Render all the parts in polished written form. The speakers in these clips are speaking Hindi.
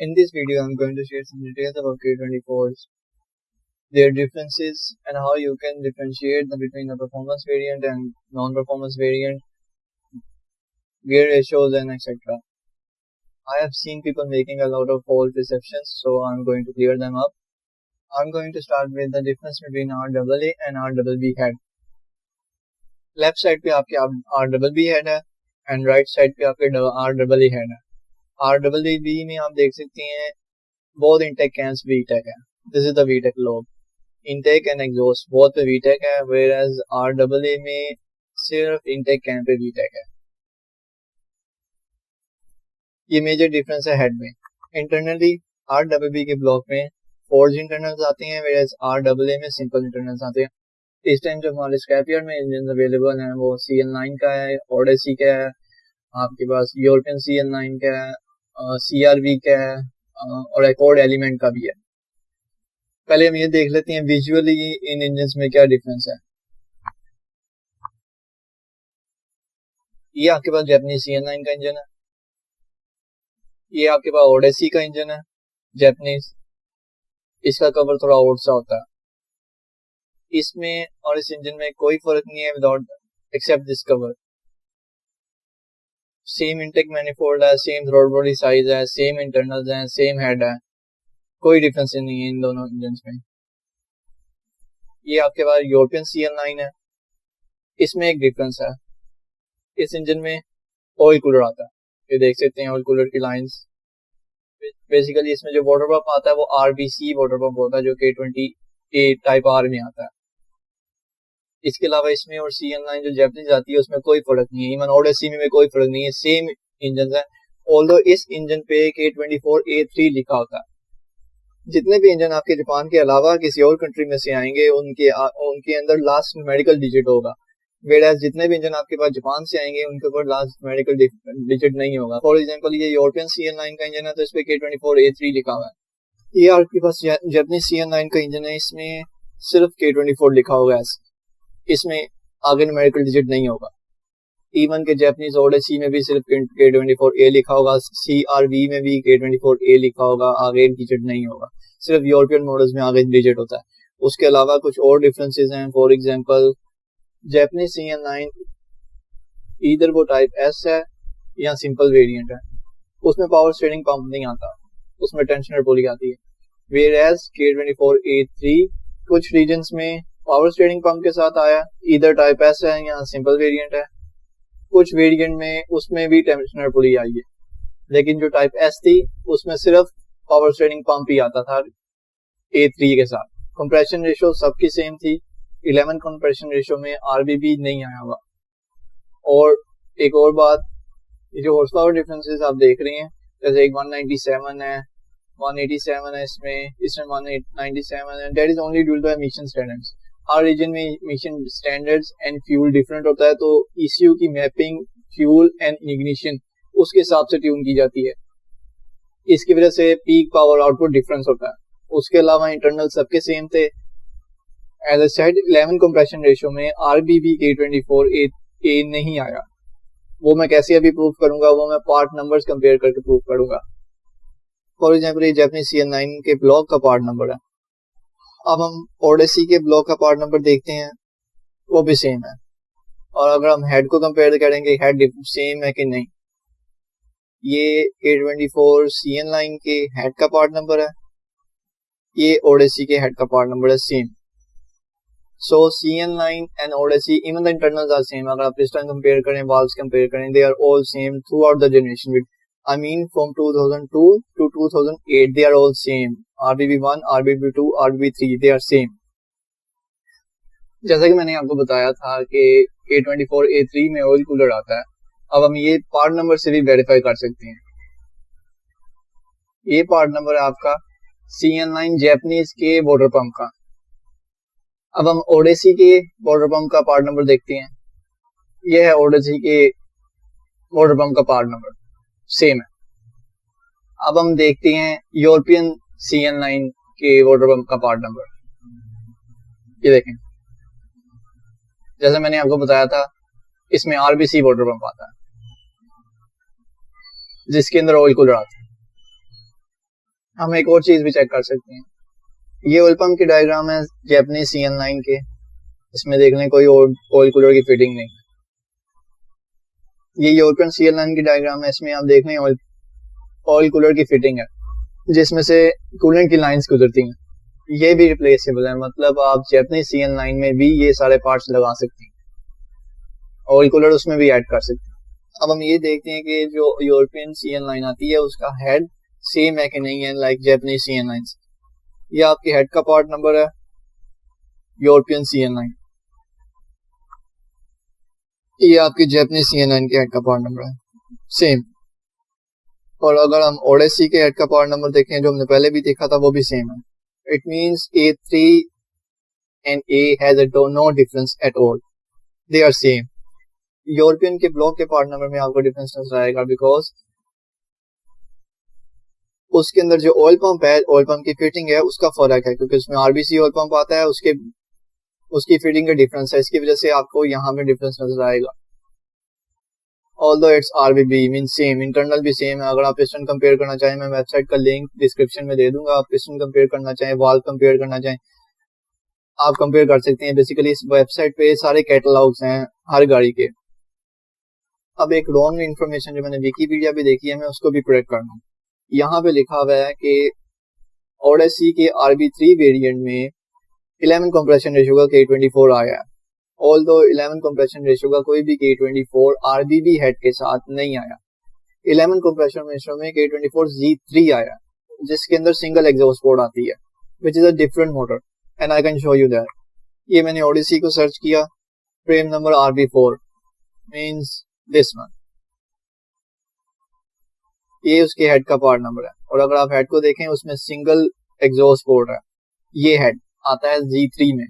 In this video, I'm going to share some details about K24s, their differences, and how you can differentiate them between the performance variant and non-performance variant, gear ratios, and etc. I have seen people making a lot of fault perceptions, so I'm going to clear them up. I'm going to start with the difference between RAA and RBB head. Left side पे आपके RBB हेड है एंड राइट साइड पे आपके RAA हेड है. RBB में आप देख सकते हैं both intake cans vtec है. This is the vtec lobe. Intake and exhaust both पे vtec है, whereas RAA में सिर्फ intake can पे vtec है. ये मेजर डिफरेंस है हेड में. इंटरनली RBB के ब्लॉक में फोर्ज इंटरनल्स आते हैं, whereas RAA में सिंपल इंटरनल्स आते हैं. इस टाइम जो हमारे स्क्रैप यार्ड में इंजन अवेलेबल हैं वो CL9 का है, ओडेसी का है, आपके पास यूरोपियन CL9 का है, CRV का है और एक और एलिमेंट का भी है. पहले हम ये देख लेते हैं विजुअली इन इंजन्स में क्या डिफरेंस है. ये आपके पास जापानीज CL9 का इंजन है, ये आपके पास ओडेसी का इंजन है जापानीज. इसका कवर थोड़ा आउट सा होता है. इसमें और इस इंजन में कोई फर्क नहीं है without except this cover. Same intake manifold है, सेम थ्रोट बॉडी साइज है, सेम इंटरनल्स हैं, सेम हेड है, कोई डिफरेंस नहीं है इन दोनों इंजन में. ये आपके पास यूरोपियन CL9 है. इसमें एक डिफरेंस है, इस इंजन में ऑयल कूलर आता है. ये देख सकते हैं ऑयल कूलर की लाइंस. बेसिकली इसमें जो वाटर पंप आता है वो RBC वाटर पंप होता है जो k24A टाइप R में आता है. इसके अलावा इसमें और CL9 जो जापानीज आती है उसमें कोई फर्क नहीं है. इवन ओडेसी में कोई फर्क नहीं है, सेम इंजन है. ऑल्दो इस इंजन पे k24A3 लिखा होता है. जितने भी इंजन आपके जापान के अलावा किसी और कंट्री में से आएंगे उनके अंदर लास्ट न्यूमेरिकल डिजिट होगा, वेयरएज जितने भी इंजन आपके पास जापान से आएंगे उनके ऊपर लास्ट न्यूमेरिकल डिजिट नहीं होगा. फॉर एग्जांपल ये यूरोपियन CL9 का इंजन है तो इस पे k24A3 लिखा हुआ है. ये आपके पास जापानीज CL9 का इंजन है, इसमें सिर्फ k24 लिखा होगा. इसमें आगे न्यूमेरिकल डिजिट नहीं होगा. इवन के जापानीज ओडेसी में भी सिर्फ k24A लिखा होगा, CRV में भी k24A लिखा होगा, आगे डिजिट नहीं होगा. सिर्फ यूरोपियन मॉडल्स में आगे डिजिट होता है. उसके अलावा कुछ और डिफरेंसेस हैं. फॉर एग्जांपल जापानीज CL9 इधर वो टाइप S है या सिंपल वेरिएंट है, उसमें पावर स्टीयरिंग पंप नहीं आता, उसमें टेंशनर पुली आती है. वेयरएज k24A3 कुछ रीजन्स में पावर स्टीयरिंग पंप के साथ आया, इधर टाइप S है या सिंपल वेरिएंट है. कुछ वेरिएंट में उसमें भी टेंशनर पुली आई है, लेकिन जो टाइप S थी उसमें सिर्फ पावर स्टीयरिंग पंप ही आता था A3 के साथ. कंप्रेशन रेशियो सबकी सेम थी. 11 कंप्रेशन रेशियो में RBB नहीं आया हुआ. और एक और बात, ये जो हॉर्स पावर डिफरेंसेस आप देख रहे हैं, जैसे एक 197 है, 187 है, इसमें 197 है. That is only due to emission standards. हर रीजन में emission standards and fuel different होता है, तो ECU की मैपिंग फ्यूल एंड इग्निशन उसके हिसाब से ट्यून की जाती है. इसकी वजह से पीक पावर आउटपुट डिफरेंस होता है. उसके अलावा इंटरनल सबके सेम थे. As I said 11 compression ratio में RBB k24A नहीं आया. वो मैं कैसे अभी प्रूव करूंगा, वो मैं पार्ट नंबर्स कंपेयर करके प्रूव करूंगा. फॉर एग्जांपल ये जापानीज CL9 के ब्लॉक का पार्ट नंबर है. अब हम ओडेसी के ब्लॉक का पार्ट नंबर देखते हैं, वो भी सेम है. और अगर हम हेड को कंपेयर करेंगे, हेड सेम है कि नहीं. ये k24 CL9 के हेड का पार्ट नंबर है, ये ओडेसी के हेड का पार्ट नंबर है, same. So CL9 and Odyssey, even the internals are same. अगर आप piston compare करें, valves compare करें, they are all same throughout the generation. I mean from 2002 to 2008, they are all same. RBB1, RBB2, RBB3, they are same. जैसा कि मैंने आपको बताया था कि k24A3 में ऑयल कूलर आता है. अब हम ये पार्ट नंबर से भी वेरीफाई कर सकते हैं. ये पार्ट नंबर है आपका CL9 जापानीज के वाटर पंप का. अब हम ओडेसी के वाटर पंप का पार्ट नंबर देखते हैं. यह है ओडेसी के वाटर पंप का पार्ट नंबर, सेम है. अब हम देखते हैं यूरोपियन CL9 के वाटर पंप का पार्ट नंबर. ये देखें, जैसे मैंने आपको बताया था इसमें RBC वाटर पंप आता है जिसके अंदर ऑयल कूलर आता है. हम एक और चीज भी चेक कर सकते हैं, ये ऑयल पंप की डायग्राम है जैपनीज CN9 के, इसमें देख लें कोई ऑयल कूलर की फिटिंग नहीं। ये यूरोपियन CN9 की डायग्राम है, इसमें आप देख लें ऑयल कूलर की फिटिंग है जिसमें से कूलेंट की लाइंस गुजरती हैं। ये भी रिप्लेसेबल है, मतलब आप जैपनीज CN9 में भी ये सारे पार्ट्स लगा सकते हैं, ऑयल कूलर उसमें भी ऐड कर सकते हैं। अब हम ये देखते हैं कि जो यूरोपियन CN9 आती है उसका हेड सेम है कि नहीं है लाइक जैपनीज CN9। ये आपके हेड का पार्ट नंबर है यूरोपियन CN9, ये आपकी जैपनीज CN9 के हेड का पार्ट नंबर है सेम। और अगर हम ओडेसी के हेड का पार्ट नंबर देखें जो हमने पहले भी देखा था वो भी सेम है। It means A3 and A has no difference at all, they are same। European के ब्लॉक के पार्ट नंबर में आपको डिफरेंस नजर आएगा बिकॉज उसके अंदर जो ऑयल पंप है, ऑयल पंप की फिटिंग है उसका फर्क है, क्योंकि उसमें RBC ऑयल पंप आता है, उसकी फिटिंग का डिफरेंस है, इसकी वजह से आपको यहाँ पे डिफरेंस नजर आएगा। Although it's RBB mean same, internal भी सेम है। अगर आप पिस्टन कंपेयर करना चाहें, मैं वेबसाइट का लिंक डिस्क्रिप्शन में दे दूंगा, आप पिस्टन कंपेयर करना चाहें, वाल्व कंपेयर करना चाहें, आप कंपेयर कर सकते हैं। बेसिकली इस वेबसाइट पे सारे कैटलॉग्स हैं हर गाड़ी के। अब एक रॉन्ग इन्फॉर्मेशन जो मैंने विकीपीडिया पे देखी है मैं उसको भी करेक्ट करना हूँ। यहाँ पे लिखा हुआ है कि ओडेसी के RB3 वेरिएंट में 11 कंप्रेशन रेशियो का k24 आया है, ऑल्दो 11 कंप्रेशन रेशियो का कोई भी k24 RBB हेड के साथ नहीं आया। 11 कंप्रेशन रेशियो में k24Z3 आया जिसके अंदर सिंगल एग्जॉस्ट पोर्ट आती है which is a different motor and I can show you that. ये मैंने ओडेसी को सर्च किया, frame number RB4 means this one, ये उसके हेड का पार्ट नंबर है। और अगर आप हेड को देखें उसमें सिंगल एग्जॉस्ट पोर्ट है, ये हेड आता है Z3 में।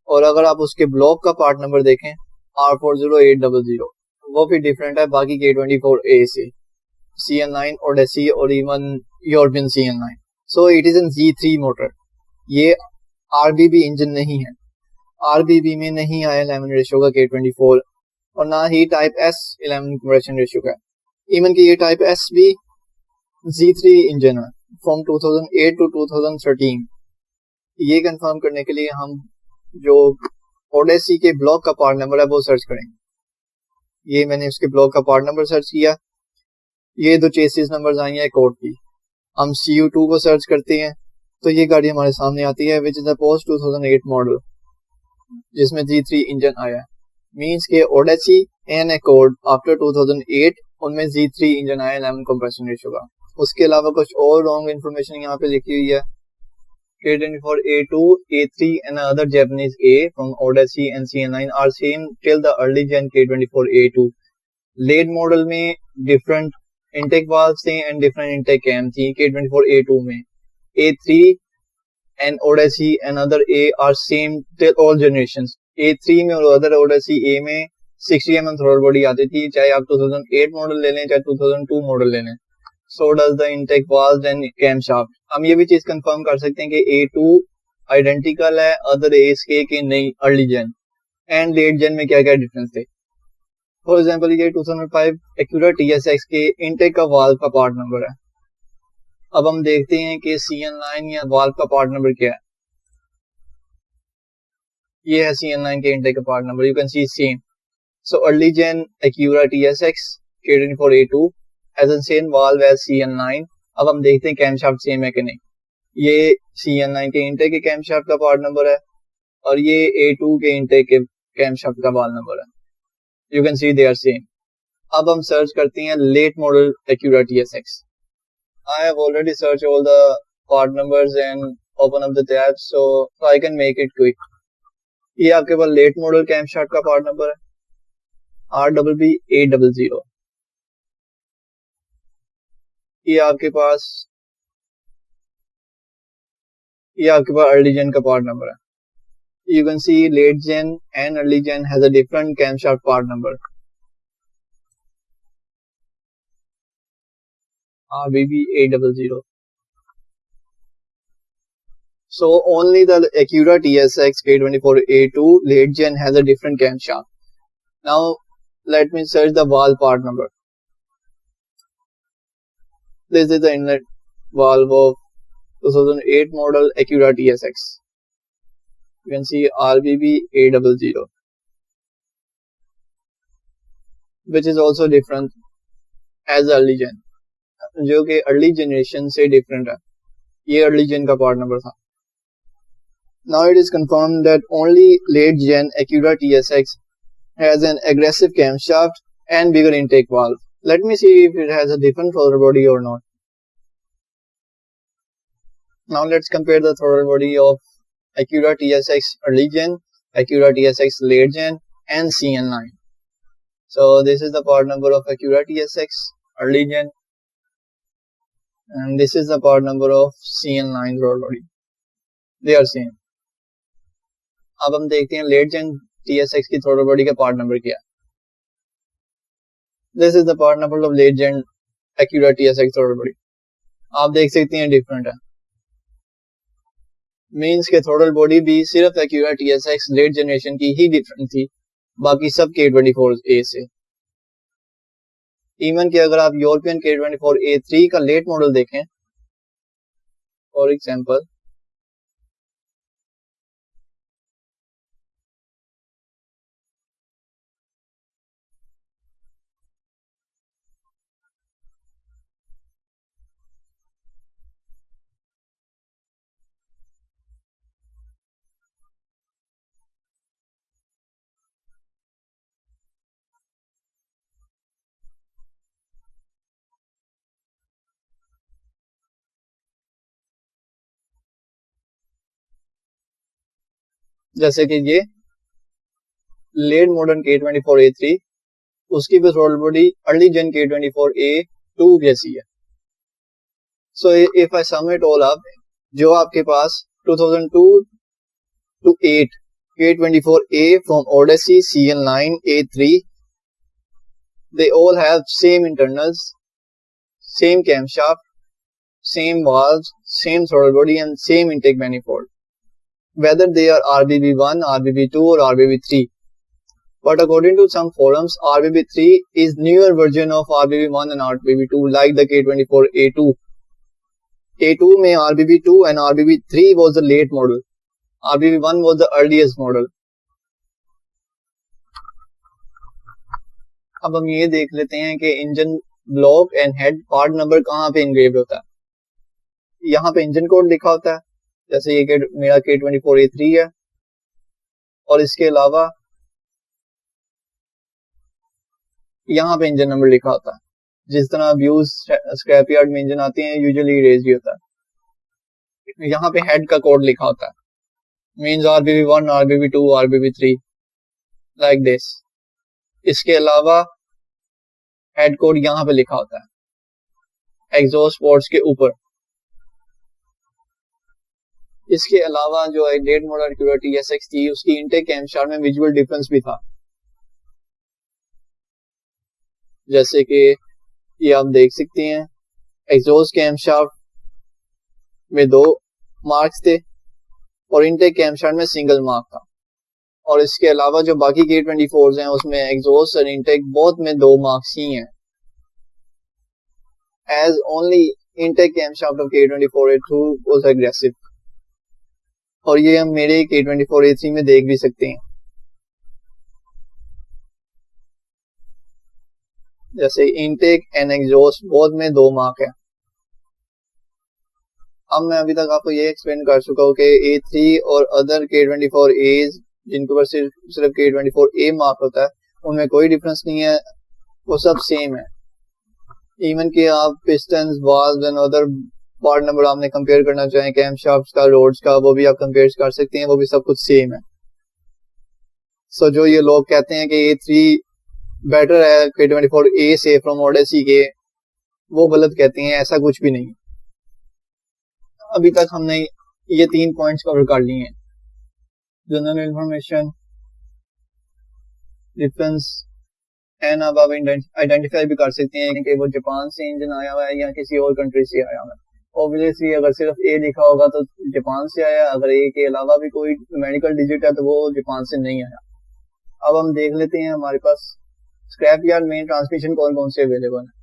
और अगर आप उसके ब्लॉक का पार्ट नंबर देखें R40800 वो भी डिफरेंट है बाकी k24A से, CN9 ओडेसी और even European CN9। So it is an Z3 motor, ये RBB इंजन नहीं है, RBB में नहीं आया 11 रेशियो का k24 और ना ही टाइप S 11 कंप्रेशन रेशियो का। इवन कि ये टाइप S भी Z3 इंजन है फ्रॉम 2008 टू 2013। ये कंफर्म करने के लिए हम जो ओडेसी के ब्लॉक का पार्ट नंबर है वो सर्च करेंगे। ये मैंने उसके ब्लॉक का पार्ट नंबर सर्च किया, ये दो चेसिस नंबर्स आई हैं कोड की। हम CU2 को सर्च करते हैं तो ये गाड़ी हमारे सामने आती है which is a post 2008 model जिसमें Z3 इंजन आया है। मींस के ओडेसी एंड अकॉर्ड आफ्टर 2008 उनमें Z3 इंजन आया 11 कंप्रेशन रेशियो का। उसके अलावा कुछ और रॉन्ग इन्फॉर्मेशन यहाँ पे लिखी हुई है। k24A2, A3 and other Japanese A from Odyssey and CN9 are same till the early gen k24A2। Late model में डिफरेंट इनटेक वाल्व्स थे एंड डिफरेंट इनटेक कैम थी k24A2 में। A3 and Odyssey and other A are same till all generations। A3 में और अदर Odyssey A में 60 mm थ्रोटल बॉडी आती थी, चाहे आप 2008 मॉडल ले लें चाहे 2002 मॉडल ले लें। So does the intake valves and camshaft। हम ये भी चीज कंफर्म कर सकते हैं कि A2 आइडेंटिकल है अदर एस के नहीं अर्ली जेन एंड लेट जेन में क्या क्या डिफरेंस थे। फॉर एग्जांपल ये 2005 एक्यूरा TSX के इनटेक का वाल्व का पार्ट नंबर है। अब हम देखते हैं कि CN9 या वाल्व का पार्ट नंबर क्या है। ये है CN9 के इनटेक का part number, you can see same. So early gen Acura TSX k24A2 has the same valve as CN9। अब हम देखते हैं कैमशाफ्ट सेम है कि नहीं। ये CN9 के इनटेक के कैमशाफ्ट का पार्ट नंबर है और ये A2 के इनटेक के कैमशाफ्ट का पार्ट नंबर है, you can see they are same. अब हम सर्च करते हैं late model Acura TSX। I have already search all the part numbers and open up the tab so I can make it quick. ये आपके पास लेट मॉडल कैमशाफ्ट का पार्ट नंबर है RBB800। ये आपके पास अर्ली जेन का पार्ट नंबर है। You can see late gen and early gen has a different camshaft part number RBB800। So only the Acura TSX k24A2 late gen has a different camshaft। Now let me search the valve part number। This is the inlet valve of 2008 model Acura TSX. You can see RBB A00, which is also different as early gen, जो कि early generation से different है. ये early gen का part number था. Now it is confirmed that only late gen Acura TSX has an aggressive camshaft and bigger intake valve. Let me see if it has a different throttle body or not. Now let's compare the throttle body of Acura TSX early gen, Acura TSX late gen and CN9. So this is the part number of Acura TSX early gen and this is the part number of CN9 throttle body. They are same. अब हम देखते हैं लेट जेन TSX की throttle body का part number क्या है. This is the part number of late gen Acura TSX throttle body. आप देख सकते हैं different है. मीन्स के throttle body भी सिर्फ Acura TSX late generation की ही different थी, बाकी सब k24A से. इवन कि अगर आप यूरोपियन k24A3 का लेट मॉडल देखें, फॉर एग्जांपल, जैसे कि ये लेट मॉडर्न k24A3, उसकी भी throttle body अर्ली जेन k24A2 जैसी है. So if I sum it all up, जो आपके पास 2002 to 8 k24A from Odyssey, CN9, A3, they all have same internals, same camshaft, same valves, same throttle body and same intake manifold, whether they are RBB1, RBB2 or RBB3. But according to some forums, RBB3 is newer version of RBB1 and RBB2 like the k24A2. A2 में RBB2 and RBB3 was the late model. RBB1 was the earliest model. अब हम ये देख लेते हैं कि engine block and head part number कहाँ पे इंग्रेव्ड होता है. यहाँ पे इंजन कोड लिखा होता है, जैसे ये मेरा k24A3 है, और इसके अलावा यहाँ पे इंजन नंबर लिखा होता है. जिस तरह व्यूज स्क्रैप यार्ड में इंजन आते हैं यूजुअली रेज ही होता है. यहाँ पे हेड का कोड लिखा होता है, means RBB1, RBB2, RBB3 like this. इसके अलावा हेड कोड यहाँ पे लिखा होता है एग्जॉस्ट पोर्ट्स के ऊपर. इसके अलावा जो लेट मॉडल Acura TSX थी उसकी इंटेक कैमशाफ्ट में विजुअल डिफरेंस भी था, जैसे कि ये आप देख सकते हैं एग्जॉस्ट कैमशाफ्ट में 2 मार्क्स थे और इंटेक कैमशाफ्ट में सिंगल मार्क था. और इसके अलावा जो बाकी k24s हैं उसमें एग्जॉस्ट और इंटेक बोथ में 2 मार्क्स ही हैं, as only intake camshaft of k24A2 was aggressive. और ये हम मेरे k24A3 में देख भी सकते हैं, जैसे इनटेक एंड एग्जॉस्ट बोथ में 2 मार्क है. अब मैं अभी तक आपको ये एक्सप्लेन कर चुका हूँ कि A3 और अदर k24As जिनके ऊपर सिर्फ k24A मार्क होता है उनमें कोई डिफरेंस नहीं है, वो सब सेम है. इवन कि आप pistons, valves and other part number आपने कंपेयर करना चाहें, कैमशाफ्ट का, रोड्स का, वो भी आप कंपेयर कर सकते हैं, वो भी सब कुछ सेम है. सो जो ये लोग कहते हैं कि A3 बेटर है k24A से फ्रॉम ओडेसी के, वो गलत कहते हैं. ऐसा कुछ भी नहीं. अभी तक हमने ये 3 पॉइंट्स कवर कर लिए हैं, जनरल इंफॉर्मेशन, डिफरेंस, एंड अब आप आइडेंटिफाई भी कर सकते हैं कि वो जापान से इंजन आया हुआ है या किसी और कंट्री से आया हुआ है. ऑब्वियसली अगर सिर्फ ए लिखा होगा तो जापान से आया, अगर ए के अलावा भी कोई न्यूमेरिकल डिजिट है तो वो जापान से नहीं आया. अब हम देख लेते हैं हमारे पास स्क्रैप यार्ड में ट्रांसमिशन कौन कौन से अवेलेबल है.